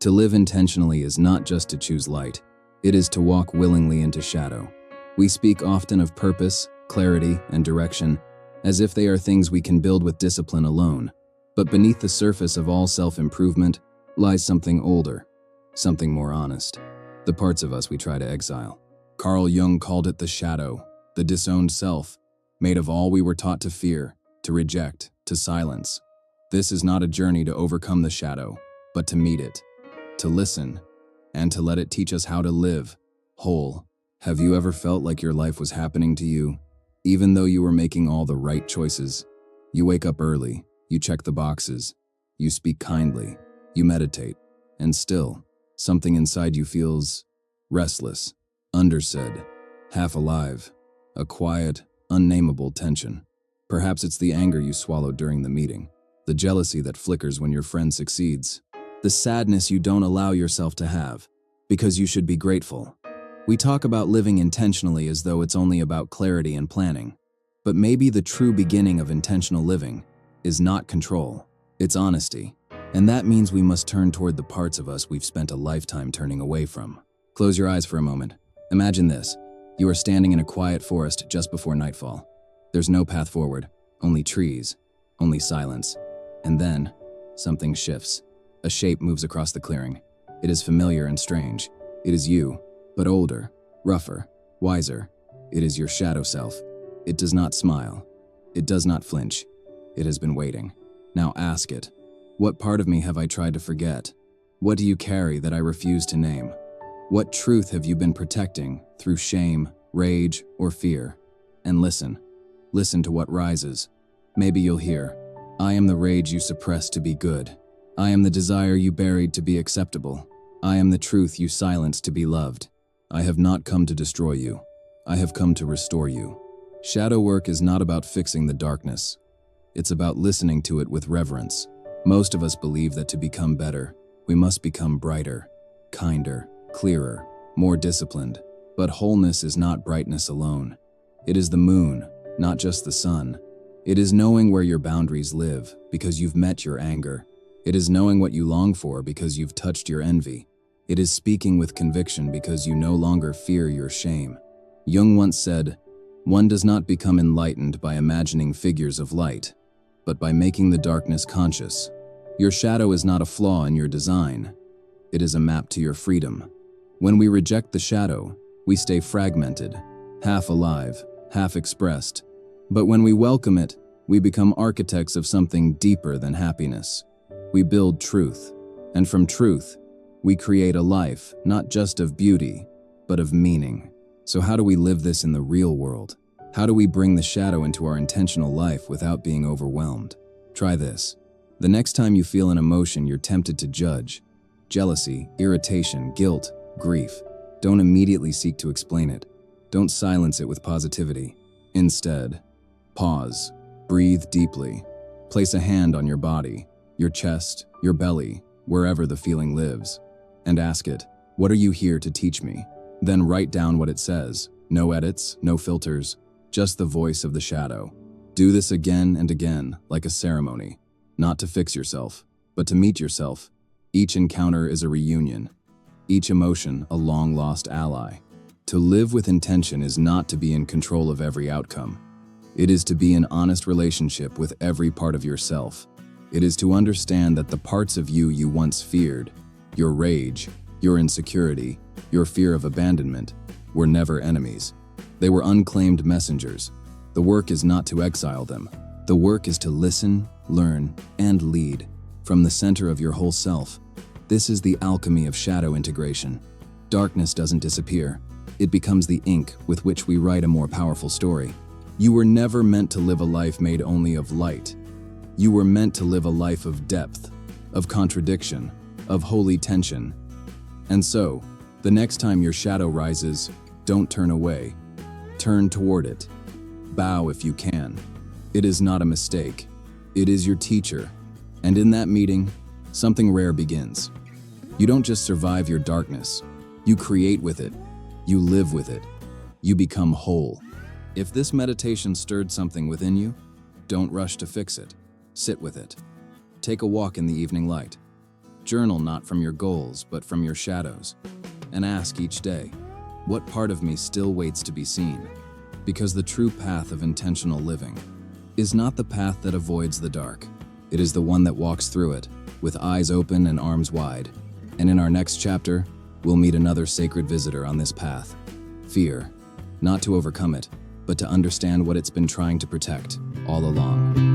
To live intentionally is not just to choose light, it is to walk willingly into shadow. We speak often of purpose, clarity, and direction, as if they are things we can build with discipline alone. But beneath the surface of all self-improvement lies something older, something more honest. The parts of us we try to exile. Carl Jung called it the shadow, the disowned self, made of all we were taught to fear, to reject, to silence. This is not a journey to overcome the shadow, but to meet it, to listen, and to let it teach us how to live whole. Have you ever felt like your life was happening to you, even though you were making all the right choices? You wake up early, you check the boxes, you speak kindly, you meditate, and still, something inside you feels restless, undersaid, half alive, a quiet, unnameable tension. Perhaps it's the anger you swallowed during the meeting, the jealousy that flickers when your friend succeeds, the sadness you don't allow yourself to have, because you should be grateful. We talk about living intentionally as though it's only about clarity and planning. But maybe the true beginning of intentional living is not control, it's honesty. And that means we must turn toward the parts of us we've spent a lifetime turning away from. Close your eyes for a moment. Imagine this. You are standing in a quiet forest just before nightfall. There's no path forward, only trees, only silence. And then, something shifts. A shape moves across the clearing. It is familiar and strange. It is you, but older, rougher, wiser. It is your shadow self. It does not smile. It does not flinch. It has been waiting. Now ask it. What part of me have I tried to forget? What do you carry that I refuse to name? What truth have you been protecting through shame, rage, or fear? And listen. Listen to what rises. Maybe you'll hear, I am the rage you suppressed to be good. I am the desire you buried to be acceptable. I am the truth you silenced to be loved. I have not come to destroy you. I have come to restore you. Shadow work is not about fixing the darkness. It's about listening to it with reverence. Most of us believe that to become better, we must become brighter, kinder, clearer, more disciplined. But wholeness is not brightness alone. It is the moon, not just the sun. It is knowing where your boundaries live because you've met your anger. It is knowing what you long for because you've touched your envy. It is speaking with conviction because you no longer fear your shame. Jung once said, "One does not become enlightened by imagining figures of light, but by making the darkness conscious." Your shadow is not a flaw in your design. It is a map to your freedom. When we reject the shadow, we stay fragmented, half alive, half expressed. But when we welcome it, we become architects of something deeper than happiness. We build truth, and from truth, we create a life not just of beauty, but of meaning. So how do we live this in the real world? How do we bring the shadow into our intentional life without being overwhelmed? Try this. The next time you feel an emotion you're tempted to judge, jealousy, irritation, guilt, grief, don't immediately seek to explain it. Don't silence it with positivity. Instead, pause, breathe deeply, place a hand on your body, your chest, your belly, wherever the feeling lives, and ask it, what are you here to teach me? Then write down what it says. No edits, no filters, just the voice of the shadow. Do this again and again, like a ceremony, not to fix yourself, but to meet yourself. Each encounter is a reunion, each emotion a long-lost ally. To live with intention is not to be in control of every outcome. It is to be in honest relationship with every part of yourself. It is to understand that the parts of you you once feared, your rage, your insecurity, your fear of abandonment, were never enemies. They were unclaimed messengers. The work is not to exile them. The work is to listen, learn, and lead from the center of your whole self. This is the alchemy of shadow integration. Darkness doesn't disappear. It becomes the ink with which we write a more powerful story. You were never meant to live a life made only of light. You were meant to live a life of depth, of contradiction, of holy tension. And so, the next time your shadow rises, don't turn away. Turn toward it. Bow if you can. It is not a mistake. It is your teacher. And in that meeting, something rare begins. You don't just survive your darkness. You create with it. You live with it. You become whole. If this meditation stirred something within you, don't rush to fix it. Sit with it. Take a walk in the evening light. Journal not from your goals, but from your shadows. And ask each day, what part of me still waits to be seen? Because the true path of intentional living is not the path that avoids the dark. It is the one that walks through it, with eyes open and arms wide. And in our next chapter, we'll meet another sacred visitor on this path. Fear, not to overcome it, but to understand what it's been trying to protect all along.